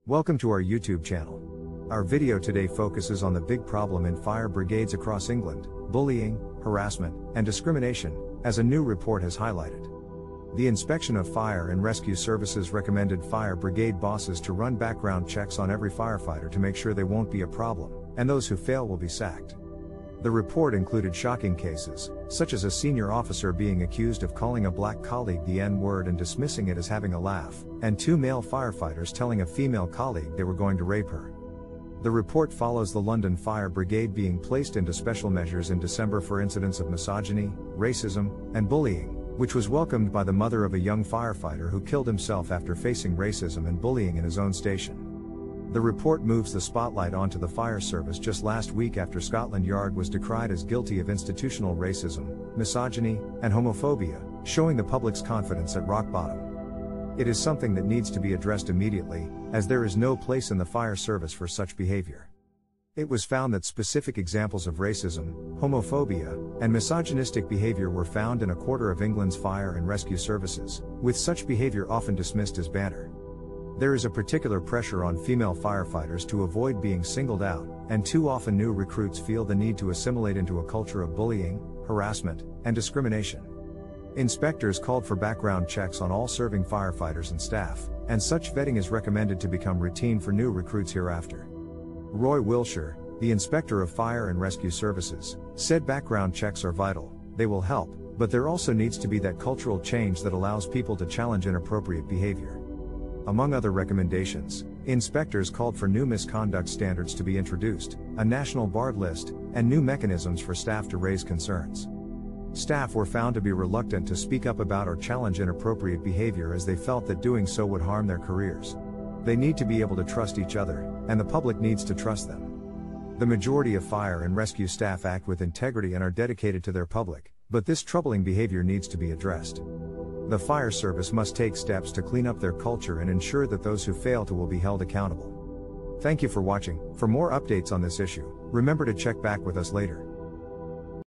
Welcome to our YouTube channel. Our video today focuses on the big problem in fire brigades across England: bullying, harassment, and discrimination, as a new report has highlighted. The Inspection of Fire and Rescue Services recommended fire brigade bosses to run background checks on every firefighter to make sure they won't be a problem, and those who fail will be sacked. The report included shocking cases, such as a senior officer being accused of calling a black colleague the N-word and dismissing it as having a laugh, and 2 male firefighters telling a female colleague they were going to rape her. The report follows the London Fire Brigade being placed into special measures in December for incidents of misogyny, racism, and bullying, which was welcomed by the mother of a young firefighter who killed himself after facing racism and bullying in his own station. The report moves the spotlight onto the fire service just last week after Scotland Yard was decried as guilty of institutional racism, misogyny, and homophobia, showing the public's confidence at rock bottom. It is something that needs to be addressed immediately, as there is no place in the fire service for such behavior. It was found that specific examples of racism, homophobia, and misogynistic behavior were found in a quarter of England's fire and rescue services, with such behavior often dismissed as banter. There is a particular pressure on female firefighters to avoid being singled out, and too often new recruits feel the need to assimilate into a culture of bullying, harassment, and discrimination. Inspectors called for background checks on all serving firefighters and staff, and such vetting is recommended to become routine for new recruits hereafter. Roy Wilshire, the Inspector of Fire and Rescue Services, said background checks are vital, they will help, but there also needs to be that cultural change that allows people to challenge inappropriate behavior. Among other recommendations, inspectors called for new misconduct standards to be introduced, a national barred list, and new mechanisms for staff to raise concerns. Staff were found to be reluctant to speak up about or challenge inappropriate behavior as they felt that doing so would harm their careers. They need to be able to trust each other, and the public needs to trust them. The majority of fire and rescue staff act with integrity and are dedicated to their public, but this troubling behavior needs to be addressed. The fire service must take steps to clean up their culture and ensure that those who fail to will be held accountable. Thank you for watching. For more updates on this issue, remember to check back with us later.